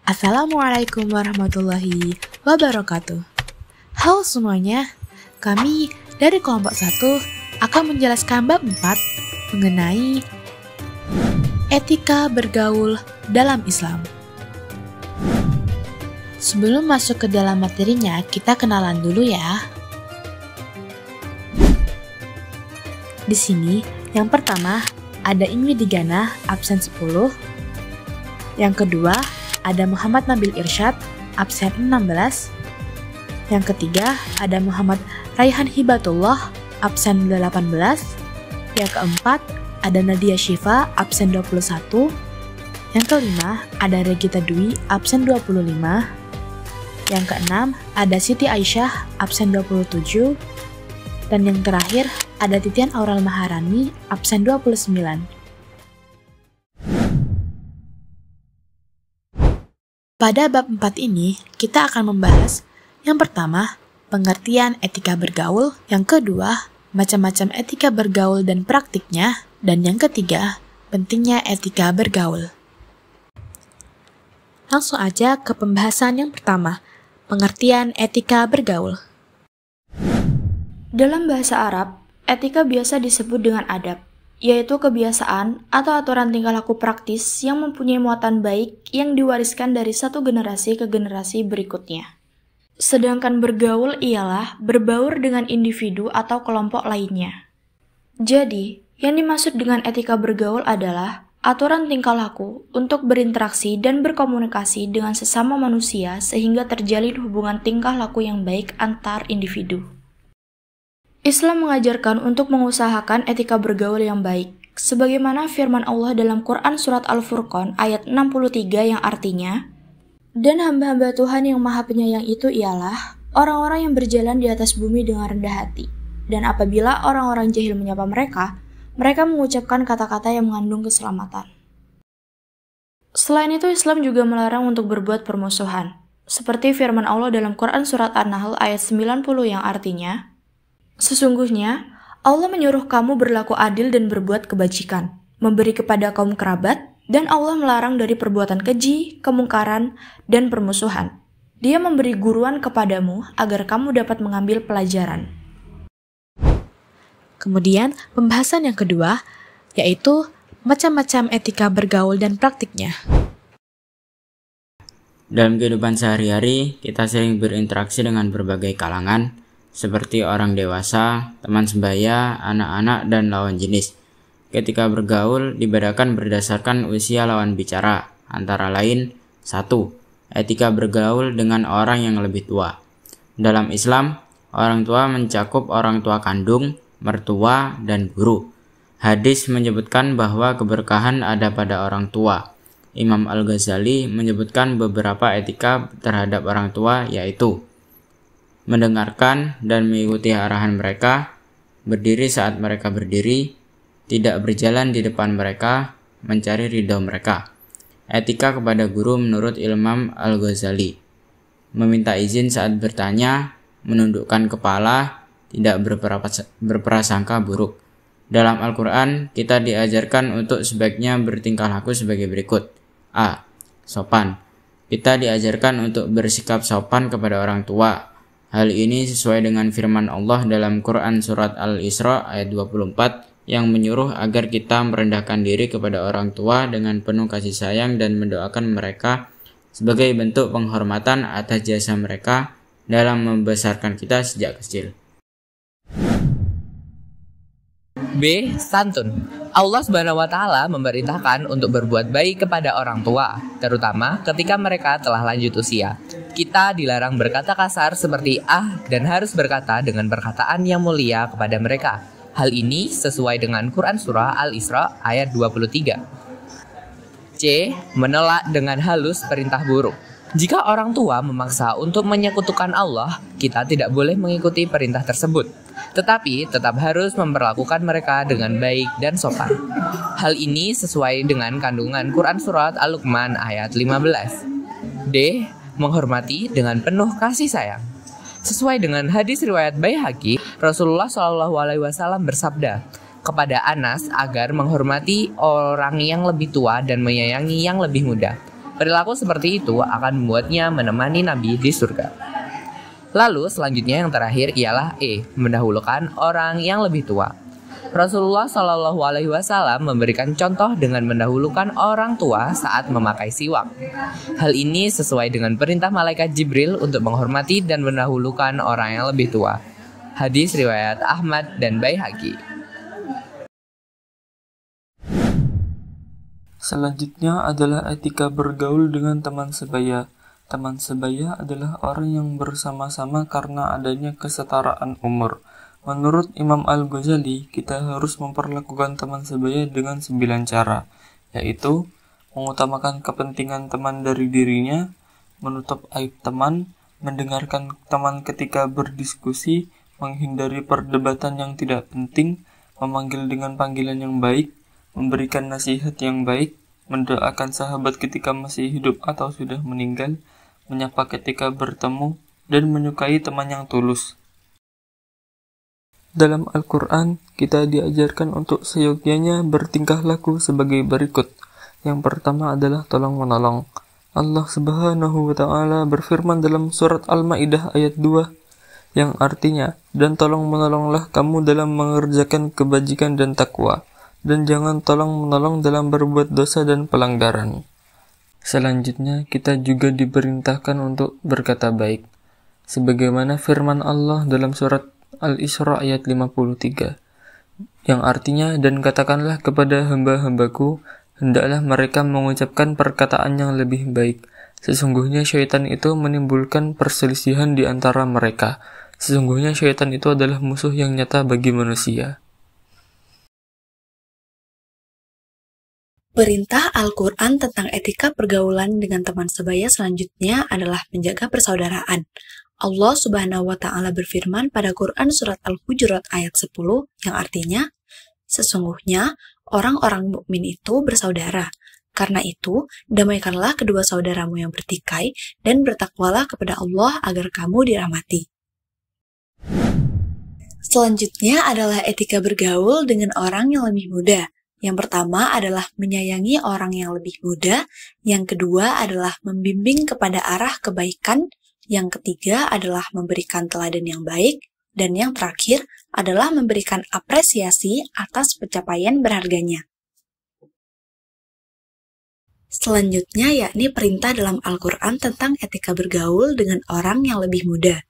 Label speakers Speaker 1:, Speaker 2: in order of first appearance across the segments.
Speaker 1: Assalamualaikum warahmatullahi wabarakatuh. Halo semuanya, kami dari kelompok 1 akan menjelaskan bab 4 mengenai etika bergaul dalam Islam. Sebelum masuk ke dalam materinya, kita kenalan dulu ya. Di sini, yang pertama ada Imi Digana, absen 10. Yang kedua, ada Muhammad Nabil Irsyad, absen 16. Yang ketiga, ada Muhammad Raihan Hibatullah, absen 18. Yang keempat, ada Nadia Syifa, absen 21. Yang kelima, ada Regita Dwi, absen 25. Yang keenam, ada Siti Aisyah, absen 27. Dan yang terakhir, ada Titian Aural Maharani, absen 29. Pada bab 4 ini, kita akan membahas yang pertama, pengertian etika bergaul, yang kedua, macam-macam etika bergaul dan praktiknya, dan yang ketiga, pentingnya etika bergaul. Langsung aja ke pembahasan yang pertama, pengertian etika bergaul.
Speaker 2: Dalam bahasa Arab, etika biasa disebut dengan adab, yaitu kebiasaan atau aturan tingkah laku praktis yang mempunyai muatan baik yang diwariskan dari satu generasi ke generasi berikutnya. Sedangkan bergaul ialah berbaur dengan individu atau kelompok lainnya. Jadi, yang dimaksud dengan etika bergaul adalah aturan tingkah laku untuk berinteraksi dan berkomunikasi dengan sesama manusia sehingga terjalin hubungan tingkah laku yang baik antar individu. Islam mengajarkan untuk mengusahakan etika bergaul yang baik, sebagaimana firman Allah dalam Quran Surat Al-Furqan ayat 63 yang artinya, "Dan hamba-hamba Tuhan yang maha penyayang itu ialah orang-orang yang berjalan di atas bumi dengan rendah hati. Dan apabila orang-orang jahil menyapa mereka, mereka mengucapkan kata-kata yang mengandung keselamatan." Selain itu, Islam juga melarang untuk berbuat permusuhan, seperti firman Allah dalam Quran Surat An-Nahl ayat 90 yang artinya, "Sesungguhnya, Allah menyuruh kamu berlaku adil dan berbuat kebajikan, memberi kepada kaum kerabat, dan Allah melarang dari perbuatan keji, kemungkaran, dan permusuhan. Dia memberi guruan kepadamu agar kamu dapat mengambil pelajaran."
Speaker 1: Kemudian, pembahasan yang kedua, yaitu macam-macam etika bergaul dan praktiknya.
Speaker 3: Dalam kehidupan sehari-hari, kita sering berinteraksi dengan berbagai kalangan, seperti orang dewasa, teman sebaya, anak-anak, dan lawan jenis. Ketika bergaul dibedakan berdasarkan usia lawan bicara, antara lain 1. Etika bergaul dengan orang yang lebih tua. Dalam Islam, orang tua mencakup orang tua kandung, mertua, dan guru. Hadis menyebutkan bahwa keberkahan ada pada orang tua. Imam Al-Ghazali menyebutkan beberapa etika terhadap orang tua, yaitu mendengarkan dan mengikuti arahan mereka, berdiri saat mereka berdiri, tidak berjalan di depan mereka, mencari ridho mereka. Etika kepada guru menurut Imam Al-Ghazali, meminta izin saat bertanya, menundukkan kepala, tidak berprasangka buruk. Dalam Al-Quran, kita diajarkan untuk sebaiknya bertingkah laku sebagai berikut. A. Sopan. Kita diajarkan untuk bersikap sopan kepada orang tua. Hal ini sesuai dengan firman Allah dalam Quran Surat Al-Isra ayat 24 yang menyuruh agar kita merendahkan diri kepada orang tua dengan penuh kasih sayang dan mendoakan mereka sebagai bentuk penghormatan atas jasa mereka dalam membesarkan kita sejak kecil.
Speaker 4: B. Santun. Allah SWT memerintahkan untuk berbuat baik kepada orang tua, terutama ketika mereka telah lanjut usia. Kita dilarang berkata kasar seperti dan harus berkata dengan perkataan yang mulia kepada mereka. Hal ini sesuai dengan Quran Surah Al-Isra ayat 23. C. Menolak dengan halus perintah buruk. Jika orang tua memaksa untuk menyekutukan Allah, kita tidak boleh mengikuti perintah tersebut, tetapi tetap harus memperlakukan mereka dengan baik dan sopan. Hal ini sesuai dengan kandungan Quran Surat Al-Luqman ayat 15. D. Menghormati dengan penuh kasih sayang. Sesuai dengan hadis riwayat Baihaqi, Rasulullah SAW bersabda kepada Anas agar menghormati orang yang lebih tua dan menyayangi yang lebih muda. Perilaku seperti itu akan membuatnya menemani Nabi di surga. Lalu selanjutnya yang terakhir ialah mendahulukan orang yang lebih tua. Rasulullah Shallallahu Alaihi Wasallam memberikan contoh dengan mendahulukan orang tua saat memakai siwak. Hal ini sesuai dengan perintah malaikat Jibril untuk menghormati dan mendahulukan orang yang lebih tua. Hadis riwayat Ahmad dan Baihaqi.
Speaker 5: Selanjutnya adalah etika bergaul dengan teman sebaya. Teman sebaya adalah orang yang bersama-sama karena adanya kesetaraan umur. Menurut Imam Al-Ghazali, kita harus memperlakukan teman sebaya dengan 9 cara, yaitu mengutamakan kepentingan teman dari dirinya, menutup aib teman, mendengarkan teman ketika berdiskusi, menghindari perdebatan yang tidak penting, memanggil dengan panggilan yang baik, memberikan nasihat yang baik, mendoakan sahabat ketika masih hidup atau sudah meninggal, menyapa ketika bertemu, dan menyukai teman yang tulus. Dalam Al-Quran, kita diajarkan untuk seyogyanya bertingkah laku sebagai berikut. Yang pertama adalah tolong-menolong. Allah Subhanahu wa Ta'ala berfirman dalam surat Al-Maidah ayat 2, yang artinya, dan tolong-menolonglah kamu dalam mengerjakan kebajikan dan takwa, dan jangan tolong-menolong dalam berbuat dosa dan pelanggaran. Selanjutnya, kita juga diperintahkan untuk berkata baik, sebagaimana firman Allah dalam surat Al-Isra ayat 53, yang artinya, dan katakanlah kepada hamba-hambaku, hendaklah mereka mengucapkan perkataan yang lebih baik. Sesungguhnya syaitan itu menimbulkan perselisihan di antara mereka. Sesungguhnya syaitan itu adalah musuh yang nyata bagi manusia.
Speaker 1: Perintah Al-Quran tentang etika pergaulan dengan teman sebaya selanjutnya adalah menjaga persaudaraan. Allah Subhanahu wa Ta'ala berfirman pada Quran surat Al-Hujurat ayat 10 yang artinya, sesungguhnya orang-orang mukmin itu bersaudara. Karena itu, damaikanlah kedua saudaramu yang bertikai dan bertakwalah kepada Allah agar kamu dirahmati. Selanjutnya adalah etika bergaul dengan orang yang lebih muda. Yang pertama adalah menyayangi orang yang lebih muda, yang kedua adalah membimbing kepada arah kebaikan, yang ketiga adalah memberikan teladan yang baik, dan yang terakhir adalah memberikan apresiasi atas pencapaian berharganya. Selanjutnya yakni perintah dalam Al-Quran tentang etika bergaul dengan orang yang lebih muda.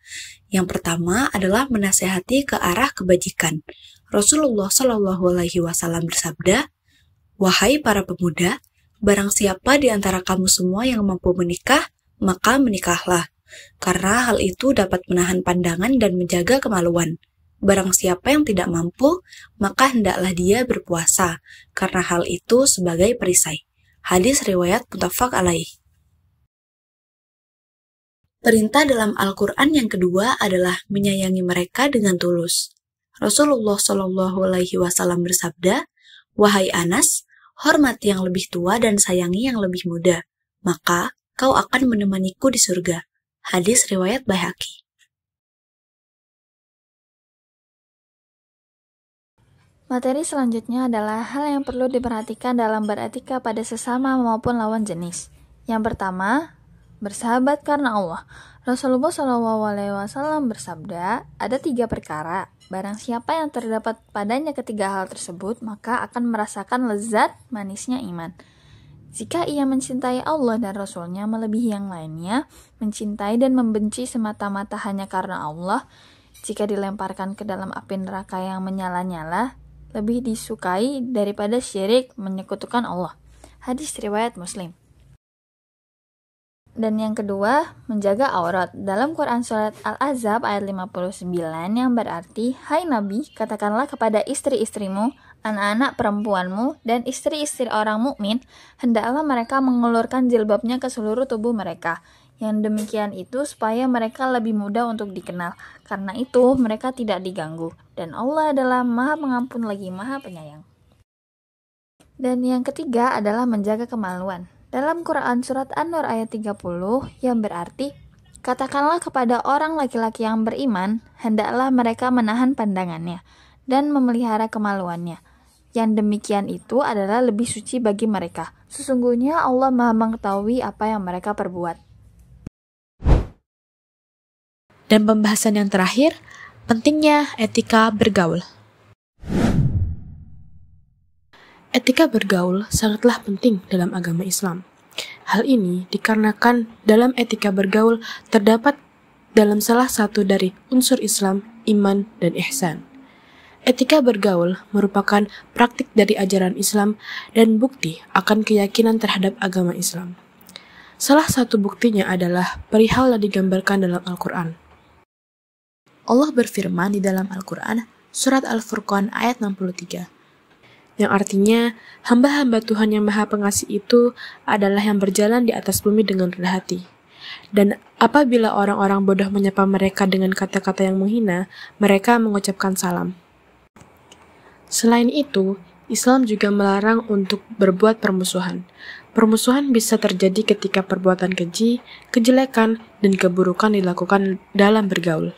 Speaker 1: Yang pertama adalah menasehati ke arah kebajikan. Rasulullah Shallallahu Alaihi Wasallam bersabda, "Wahai para pemuda, barang siapa di antara kamu semua yang mampu menikah, maka menikahlah. Karena hal itu dapat menahan pandangan dan menjaga kemaluan. Barang siapa yang tidak mampu, maka hendaklah dia berpuasa, karena hal itu sebagai perisai." Hadis riwayat muttafaq alaih. Perintah dalam Al-Quran yang kedua adalah menyayangi mereka dengan tulus. Rasulullah Shallallahu Alaihi Wasallam bersabda, "Wahai Anas, hormati yang lebih tua dan sayangi yang lebih muda, maka kau akan menemaniku di surga." Hadis riwayat Baihaqi.
Speaker 2: Materi selanjutnya adalah hal yang perlu diperhatikan dalam beretika pada sesama maupun lawan jenis. Yang pertama, bersahabat karena Allah. Rasulullah SAW bersabda, ada 3 perkara. Barang siapa yang terdapat padanya ketiga hal tersebut, maka akan merasakan lezat manisnya iman. Jika ia mencintai Allah dan Rasulnya melebihi yang lainnya, mencintai dan membenci semata-mata hanya karena Allah, jika dilemparkan ke dalam api neraka yang menyala-nyala, lebih disukai daripada syirik menyekutukan Allah. Hadis riwayat Muslim. Dan yang kedua, menjaga aurat. Dalam Quran Surat Al-Ahzab ayat 59 yang berarti, "Hai Nabi, katakanlah kepada istri-istrimu, anak-anak perempuanmu, dan istri-istri orang mukmin, hendaklah mereka mengulurkan jilbabnya ke seluruh tubuh mereka. Yang demikian itu supaya mereka lebih mudah untuk dikenal. Karena itu mereka tidak diganggu. Dan Allah adalah Maha Pengampun lagi Maha Penyayang." Dan yang ketiga adalah menjaga kemaluan. Dalam Quran Surat An-Nur ayat 30 yang berarti, "Katakanlah kepada orang laki-laki yang beriman, hendaklah mereka menahan pandangannya dan memelihara kemaluannya. Yang demikian itu adalah lebih suci bagi mereka. Sesungguhnya Allah Maha mengetahui apa yang mereka perbuat.
Speaker 1: Dan pembahasan yang terakhir, pentingnya etika bergaul. Etika bergaul sangatlah penting dalam agama Islam. Hal ini dikarenakan dalam etika bergaul terdapat dalam salah satu dari unsur Islam, iman, dan ihsan. Etika bergaul merupakan praktik dari ajaran Islam dan bukti akan keyakinan terhadap agama Islam. Salah satu buktinya adalah perihal yang digambarkan dalam Al-Quran. Allah berfirman di dalam Al-Quran, surat Al-Furqan ayat 63, yang artinya, hamba-hamba Tuhan yang Maha Pengasih itu adalah yang berjalan di atas bumi dengan rendah hati. Dan apabila orang-orang bodoh menyapa mereka dengan kata-kata yang menghina, mereka mengucapkan salam. Selain itu, Islam juga melarang untuk berbuat permusuhan. Permusuhan bisa terjadi ketika perbuatan keji, kejelekan, dan keburukan dilakukan dalam bergaul.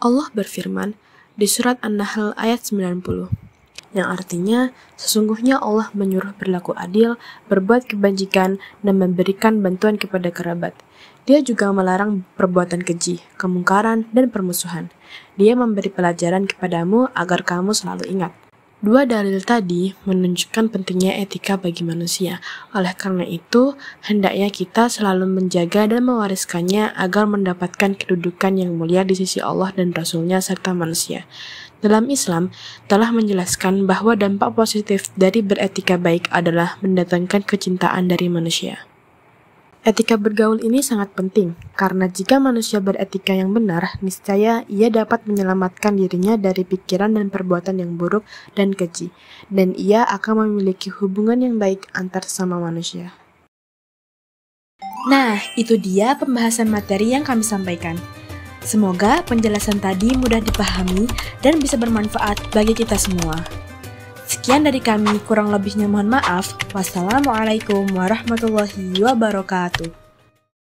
Speaker 1: Allah berfirman di surat An-Nahl ayat 90, yang artinya, sesungguhnya Allah menyuruh berlaku adil, berbuat kebajikan, dan memberikan bantuan kepada kerabat. Dia juga melarang perbuatan keji, kemungkaran, dan permusuhan. Dia memberi pelajaran kepadamu agar kamu selalu ingat. Dua dalil tadi menunjukkan pentingnya etika bagi manusia. Oleh karena itu, hendaknya kita selalu menjaga dan mewariskannya agar mendapatkan kedudukan yang mulia di sisi Allah dan Rasul-Nya serta manusia. Dalam Islam, telah menjelaskan bahwa dampak positif dari beretika baik adalah mendatangkan kecintaan dari manusia. Etika bergaul ini sangat penting, karena jika manusia beretika yang benar, niscaya ia dapat menyelamatkan dirinya dari pikiran dan perbuatan yang buruk dan keji, dan ia akan memiliki hubungan yang baik antar sesama manusia. Nah, itu dia pembahasan materi yang kami sampaikan. Semoga penjelasan tadi mudah dipahami dan bisa bermanfaat bagi kita semua. Sekian dari kami, kurang lebihnya mohon maaf. Wassalamualaikum warahmatullahi wabarakatuh.